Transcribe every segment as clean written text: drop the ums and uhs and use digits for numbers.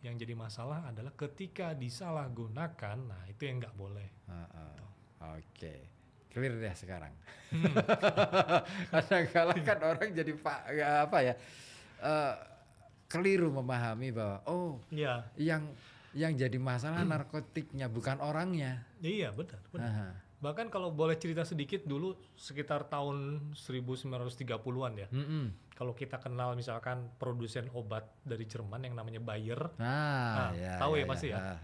yang jadi masalah adalah ketika disalahgunakan, nah itu yang nggak boleh. Oke, clear deh sekarang. Hmm. Kadang-kadang kan orang jadi eh, keliru memahami bahwa Ya, yang jadi masalah narkotiknya bukan orangnya. iya benar. Aha. Bahkan kalau boleh cerita sedikit dulu sekitar tahun 1930-an ya. Kalau kita kenal misalkan produsen obat dari Jerman yang namanya Bayer. Nah, tahu ya pasti ya.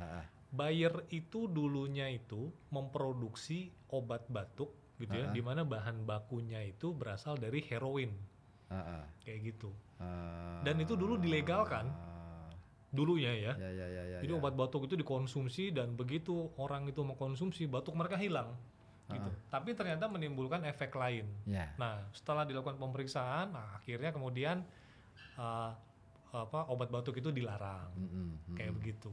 Bayer itu dulunya itu memproduksi obat batuk gitu ya, di mana bahan bakunya itu berasal dari heroin. Kayak gitu. Dan itu dulu dilegalkan dulunya ya. Jadi obat batuk itu dikonsumsi dan begitu orang itu mengkonsumsi, batuk mereka hilang. Gitu. Tapi ternyata menimbulkan efek lain. Nah, setelah dilakukan pemeriksaan, nah, akhirnya kemudian obat batuk itu dilarang, kayak begitu.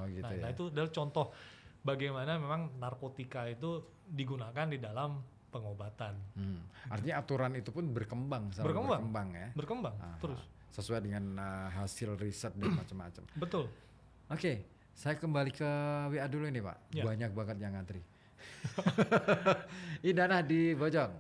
Gitu Nah, itu adalah contoh bagaimana memang narkotika itu digunakan di dalam pengobatan. Artinya aturan itu pun berkembang ya. Berkembang terus. Sesuai dengan hasil riset dan macam-macam. Betul. Oke, saya kembali ke WA dulu nih Pak. Ya. Banyak banget yang ngantri. Idana di Bojong.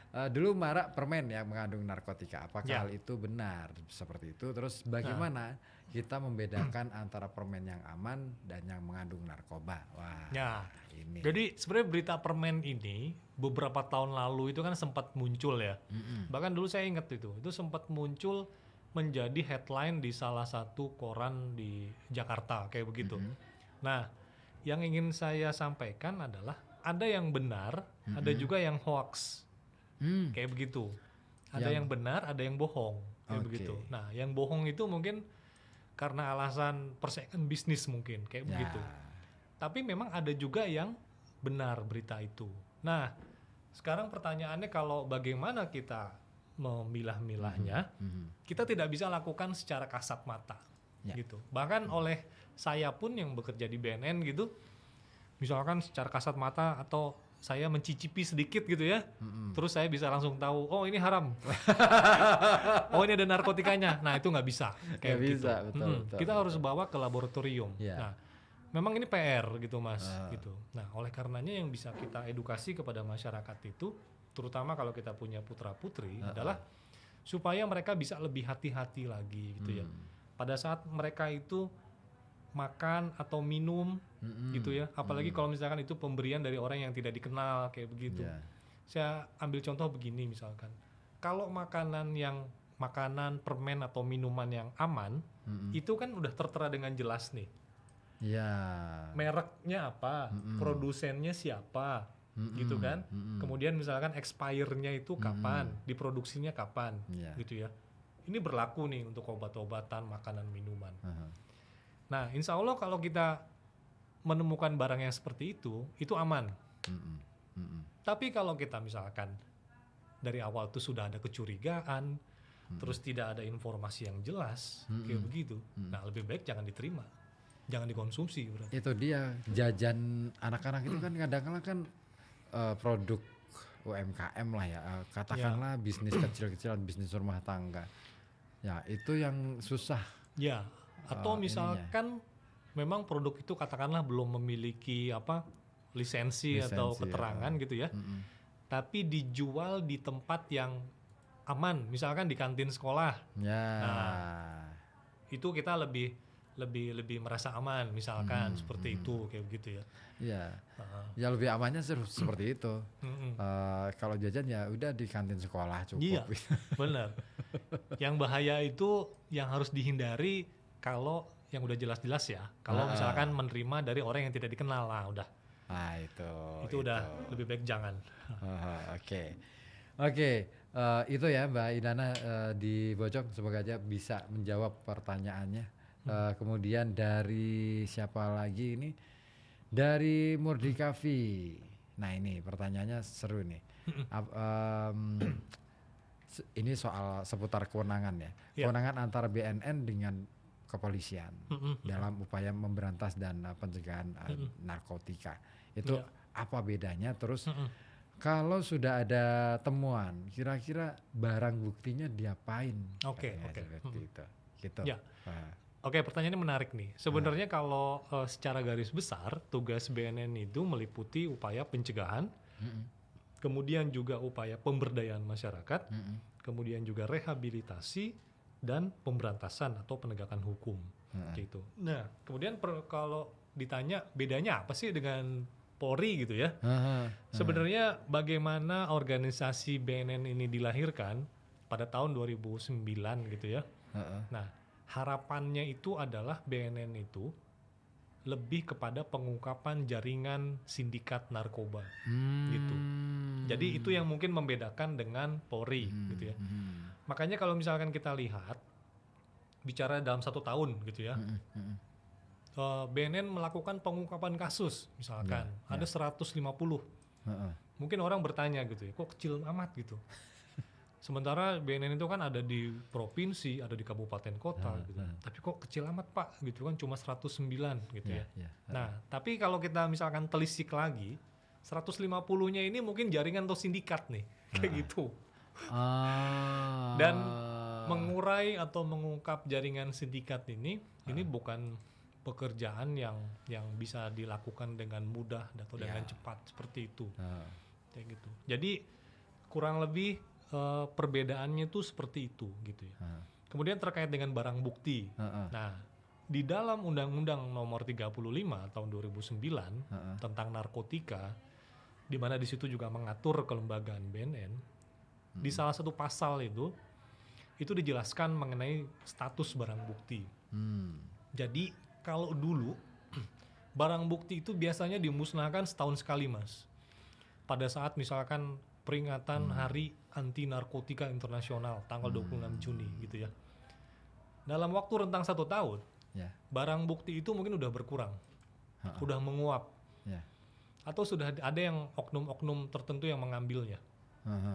Dulu marak permen yang mengandung narkotika. Apakah hal itu benar seperti itu? Terus bagaimana kita membedakan antara permen yang aman dan yang mengandung narkoba? Wah, ini. Jadi sebenarnya berita permen ini beberapa tahun lalu itu kan sempat muncul ya. Bahkan dulu saya ingat itu sempat muncul menjadi headline di salah satu koran di Jakarta kayak begitu. Nah, yang ingin saya sampaikan adalah ada yang benar, ada juga yang hoax. Kayak begitu. Ada yang benar, ada yang bohong. Kayak begitu. Nah, yang bohong itu mungkin karena alasan persaingan bisnis mungkin kayak begitu. Tapi memang ada juga yang benar berita itu. Nah, sekarang pertanyaannya kalau bagaimana kita memilah-milahnya, kita tidak bisa lakukan secara kasat mata. Gitu. Bahkan oleh saya pun yang bekerja di BNN gitu, misalkan secara kasat mata atau saya mencicipi sedikit gitu ya, terus saya bisa langsung tahu, oh ini haram, oh ini ada narkotikanya. Nah itu nggak bisa, kayak gitu. Betul, kita harus bawa ke laboratorium. Yeah. Nah, memang ini PR gitu mas, gitu. Nah oleh karenanya yang bisa kita edukasi kepada masyarakat itu, terutama kalau kita punya putra putri, adalah supaya mereka bisa lebih hati-hati lagi gitu ya. Pada saat mereka itu makan atau minum gitu ya, apalagi kalau misalkan itu pemberian dari orang yang tidak dikenal kayak begitu. Saya ambil contoh begini misalkan, kalau makanan permen atau minuman yang aman, itu kan udah tertera dengan jelas nih. Mereknya apa, produsennya siapa, gitu kan. Kemudian misalkan expire-nya itu kapan, diproduksinya kapan, gitu ya. Ini berlaku nih untuk obat-obatan, makanan, minuman. Nah, insya Allah kalau kita menemukan barang yang seperti itu aman. Tapi kalau kita misalkan dari awal itu sudah ada kecurigaan, terus tidak ada informasi yang jelas, kayak begitu, nah lebih baik jangan diterima, jangan dikonsumsi. Berarti. Itu dia, jajan anak-anak itu kan kadang-kadang kan produk UMKM lah ya, katakanlah bisnis kecil-kecilan, bisnis rumah tangga. Ya, itu yang susah. Ya. Atau misalkan memang produk itu katakanlah belum memiliki lisensi atau keterangan gitu ya, tapi dijual di tempat yang aman, misalkan di kantin sekolah. Nah, itu kita lebih merasa aman, misalkan seperti itu kayak begitu ya. Ya lebih amannya seperti itu. Kalau jajan ya udah di kantin sekolah cukup. Iya, benar. Yang bahaya itu yang harus dihindari. Kalau yang udah jelas-jelas ya, kalau misalkan menerima dari orang yang tidak dikenal lah udah. Itu udah lebih baik jangan. Oke, itu ya Mbak Idana di Bojong, semoga aja bisa menjawab pertanyaannya. Kemudian dari siapa lagi ini? Dari Murdika V. Nah ini pertanyaannya seru nih. Ini soal seputar kewenangan ya. Kewenangan antara BNN dengan kepolisian dalam upaya memberantas dan pencegahan narkotika itu apa bedanya? Terus kalau sudah ada temuan, kira-kira barang buktinya diapain? Oke. Seperti itu. Gitu. Ya. Oke, pertanyaannya menarik nih. Sebenarnya kalau secara garis besar, tugas BNN itu meliputi upaya pencegahan, kemudian juga upaya pemberdayaan masyarakat, kemudian juga rehabilitasi dan pemberantasan atau penegakan hukum, gitu. Nah, kemudian kalau ditanya bedanya apa sih dengan Polri gitu ya? Sebenarnya bagaimana organisasi BNN ini dilahirkan pada tahun 2009 gitu ya. Nah, harapannya itu adalah BNN itu lebih kepada pengungkapan jaringan sindikat narkoba gitu. Jadi itu yang mungkin membedakan dengan Polri gitu ya. Makanya kalau misalkan kita lihat bicara dalam 1 tahun gitu ya, BNN melakukan pengungkapan kasus misalkan ada 150. Mungkin orang bertanya gitu ya, kok kecil amat gitu. Sementara BNN itu kan ada di provinsi, ada di kabupaten kota gitu. Tapi kok kecil amat Pak gitu kan, cuma 109 gitu ya. Nah, tapi kalau kita misalkan telisik lagi, 150-nya ini mungkin jaringan atau sindikat nih, kayak gitu. Dan mengurai atau mengungkap jaringan sindikat ini bukan pekerjaan yang bisa dilakukan dengan mudah atau dengan cepat seperti itu. Kayak gitu. Jadi kurang lebih perbedaannya itu seperti itu gitu ya. Kemudian terkait dengan barang bukti. Nah, di dalam Undang-Undang Nomor 35 tahun 2009 tentang narkotika, di mana di situ juga mengatur kelembagaan BNN, di salah satu pasal itu dijelaskan mengenai status barang bukti. Jadi kalau dulu barang bukti itu biasanya dimusnahkan setahun sekali, Mas. Pada saat misalkan peringatan Hari Anti Narkotika Internasional tanggal 26 Juni gitu ya. Dalam waktu rentang 1 tahun, barang bukti itu mungkin udah berkurang, udah menguap, atau sudah ada yang oknum-oknum tertentu yang mengambilnya,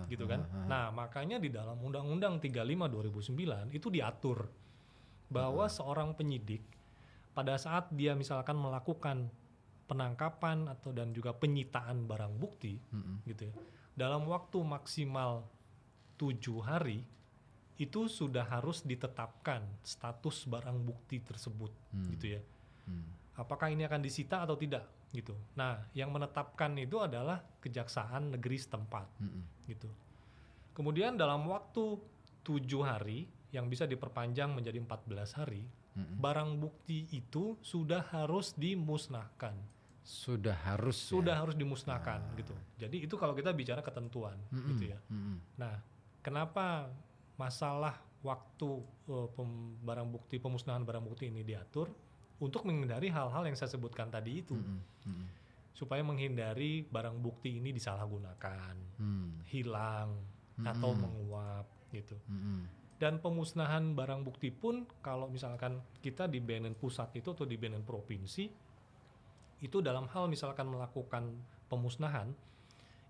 gitu kan. Nah, makanya di dalam Undang-Undang 35 2009 itu diatur bahwa seorang penyidik pada saat dia misalkan melakukan penangkapan atau dan juga penyitaan barang bukti, gitu ya, dalam waktu maksimal 7 hari itu sudah harus ditetapkan status barang bukti tersebut, gitu ya. Apakah ini akan disita atau tidak, gitu. Nah, yang menetapkan itu adalah Kejaksaan Negeri setempat, gitu. Kemudian dalam waktu 7 hari yang bisa diperpanjang menjadi 14 hari, barang bukti itu sudah harus dimusnahkan. Sudah harus dimusnahkan gitu. Jadi itu kalau kita bicara ketentuan gitu ya. Nah, kenapa masalah waktu barang bukti, pemusnahan barang bukti ini diatur untuk menghindari hal-hal yang saya sebutkan tadi itu. Supaya menghindari barang bukti ini disalahgunakan, hilang atau menguap gitu. Dan pemusnahan barang bukti pun kalau misalkan kita di BNN pusat itu atau di BNN provinsi itu dalam hal misalkan melakukan pemusnahan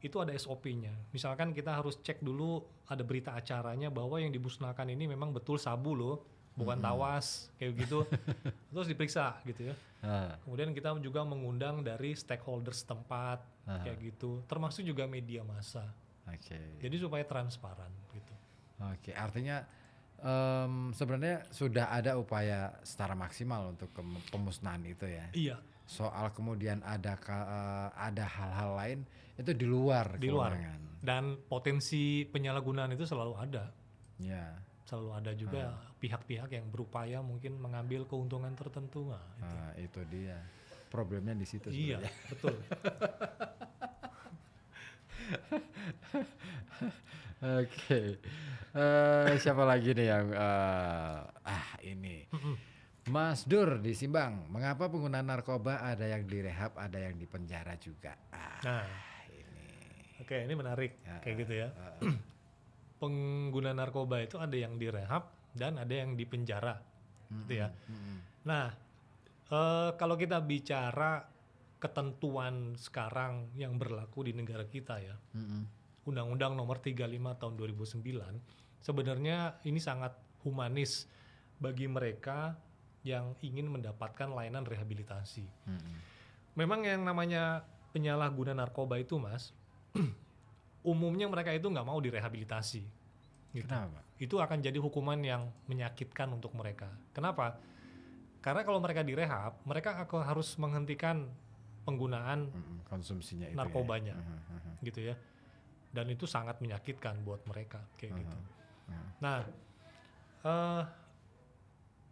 itu ada SOP-nya. Misalkan kita harus cek dulu ada berita acaranya bahwa yang dimusnahkan ini memang betul sabu loh, bukan tawas kayak gitu. Terus diperiksa gitu ya. Kemudian kita juga mengundang dari stakeholder setempat kayak gitu, termasuk juga media massa. Jadi supaya transparan gitu. Artinya sebenarnya sudah ada upaya secara maksimal untuk pemusnahan itu ya. Iya. Soal kemudian ada hal-hal lain itu di luar kewenangan. Dan potensi penyalahgunaan itu selalu ada. Selalu ada juga pihak-pihak yang berupaya mungkin mengambil keuntungan tertentu. Itu dia problemnya di situ. Iya, betul. Siapa lagi nih yang ini Mas Dur di Simbang, mengapa pengguna narkoba ada yang direhab, ada yang dipenjara juga? Ini menarik kayak gitu ya. Pengguna narkoba itu ada yang direhab dan ada yang dipenjara, gitu ya. Nah, kalau kita bicara ketentuan sekarang yang berlaku di negara kita ya, Undang-Undang Nomor 35 tahun 2009, sebenarnya ini sangat humanis bagi mereka yang ingin mendapatkan layanan rehabilitasi. Memang yang namanya penyalahguna narkoba itu, Mas, umumnya mereka itu nggak mau direhabilitasi. Gitu. Kenapa? Itu akan jadi hukuman yang menyakitkan untuk mereka. Kenapa? Karena kalau mereka direhab, mereka akan harus menghentikan penggunaan konsumsinya itu narkobanya, ya. gitu ya. Dan itu sangat menyakitkan buat mereka kayak gitu. Nah,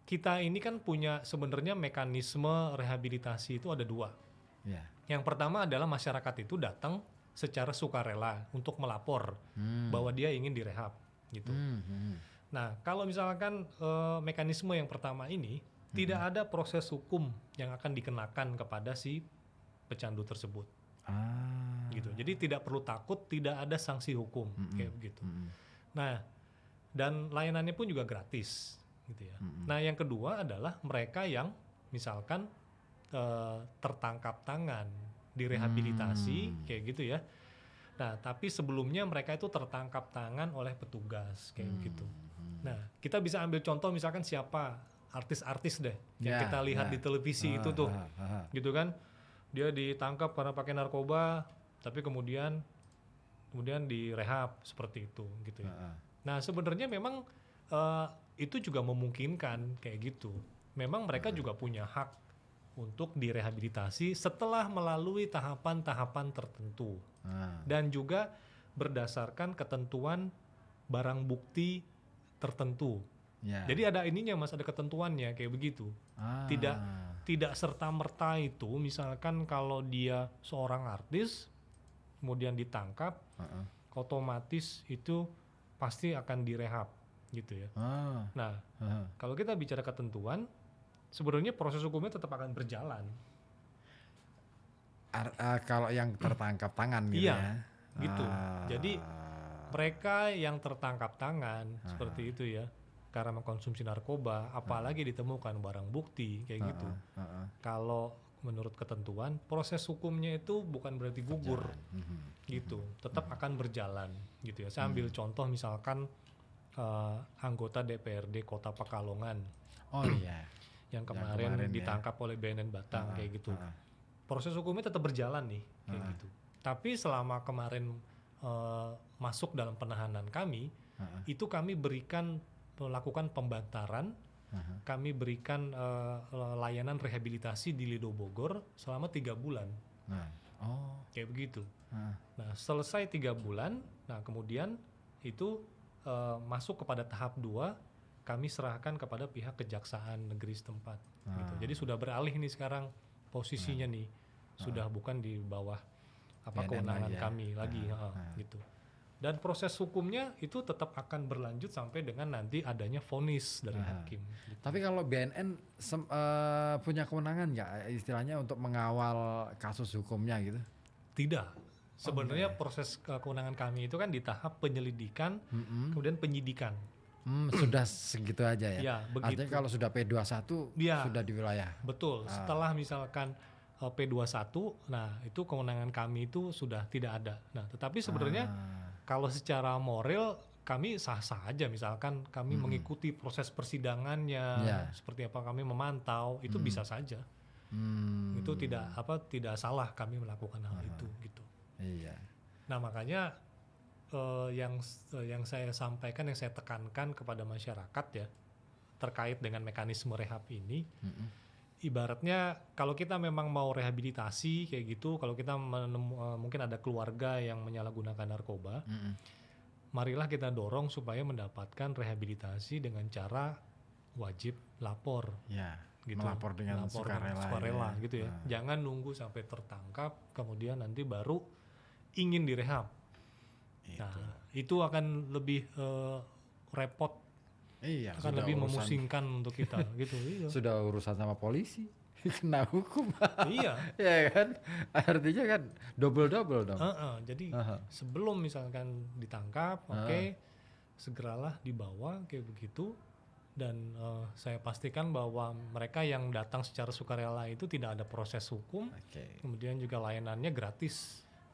kita ini kan punya sebenarnya mekanisme rehabilitasi itu ada 2. Ya. Yang pertama adalah masyarakat itu datang secara sukarela untuk melapor bahwa dia ingin direhab, gitu. Nah, kalau misalkan mekanisme yang pertama ini tidak ada proses hukum yang akan dikenakan kepada si pecandu tersebut, gitu. Jadi tidak perlu takut, tidak ada sanksi hukum kayak begitu. Nah, dan layanannya pun juga gratis, gitu ya. Nah, yang kedua adalah mereka yang misalkan tertangkap tangan direhabilitasi kayak gitu ya. Nah, tapi sebelumnya mereka itu tertangkap tangan oleh petugas kayak gitu. Nah, kita bisa ambil contoh misalkan siapa artis-artis deh yang kita lihat di televisi itu tuh, gitu kan? Dia ditangkap karena pakai narkoba, tapi kemudian direhab seperti itu, gitu ya. Nah, sebenarnya memang itu juga memungkinkan kayak gitu. Memang mereka juga punya hak untuk direhabilitasi setelah melalui tahapan-tahapan tertentu dan juga berdasarkan ketentuan barang bukti tertentu. Jadi ada ininya Mas, ada ketentuannya kayak begitu. Tidak serta-merta itu misalkan kalau dia seorang artis kemudian ditangkap otomatis itu pasti akan direhab gitu ya. Nah, kalau kita bicara ketentuan sebenarnya proses hukumnya tetap akan berjalan. Kalau yang tertangkap tangan gitu ya. Gitu. Jadi mereka yang tertangkap tangan seperti itu ya, karena mengkonsumsi narkoba, apalagi ditemukan barang bukti kayak gitu. Kalau menurut ketentuan, proses hukumnya itu bukan berarti gugur, gitu. Tetap akan berjalan, gitu ya. Saya ambil contoh misalkan anggota DPRD Kota Pekalongan. Yang kemarin ditangkap oleh BNN Batang kayak gitu. Proses hukumnya tetap berjalan nih kayak gitu. Tapi selama kemarin masuk dalam penahanan kami, itu kami melakukan pembantaran, kami berikan layanan rehabilitasi di Lido Bogor selama 3 bulan. Kayak begitu. Nah, selesai 3 bulan, nah kemudian itu masuk kepada tahap 2, kami serahkan kepada pihak kejaksaan negeri setempat. Gitu. Jadi sudah beralih nih sekarang posisinya nih, sudah bukan di bawah kewenangan kami lagi, gitu. Dan proses hukumnya itu tetap akan berlanjut sampai dengan nanti adanya vonis dari hakim. Gitu. Tapi kalau BNN punya kewenangan nggak istilahnya untuk mengawal kasus hukumnya gitu? Tidak. Sebenarnya proses kewenangan kami itu kan di tahap penyelidikan, kemudian penyidikan. Sudah segitu aja ya? Ya, begitu. Artinya kalau sudah P21 sudah di wilayah? Betul. Setelah misalkan P21, nah itu kewenangan kami itu sudah tidak ada. Nah, tetapi sebenarnya kalau secara moral kami sah-sah aja, misalkan kami mengikuti proses persidangannya, seperti apa kami memantau, itu bisa saja. Itu tidak salah kami melakukan hal itu gitu. Iya. Nah, makanya yang saya sampaikan, yang saya tekankan kepada masyarakat ya terkait dengan mekanisme rehab ini, ibaratnya kalau kita memang mau rehabilitasi kayak gitu, kalau kita mungkin ada keluarga yang menyalahgunakan narkoba, marilah kita dorong supaya mendapatkan rehabilitasi dengan cara wajib lapor. Gitu. Melapor dengan sukarela gitu ya. Jangan nunggu sampai tertangkap kemudian nanti baru ingin direhab. Nah, itu akan lebih repot, akan lebih memusingkan untuk kita gitu. Iya. Sudah urusan sama polisi, kena hukum. Iya. Ya kan, artinya kan double dong. Jadi sebelum misalkan ditangkap, segeralah dibawa kayak begitu. Dan saya pastikan bahwa mereka yang datang secara sukarela itu tidak ada proses hukum, kemudian juga layanannya gratis.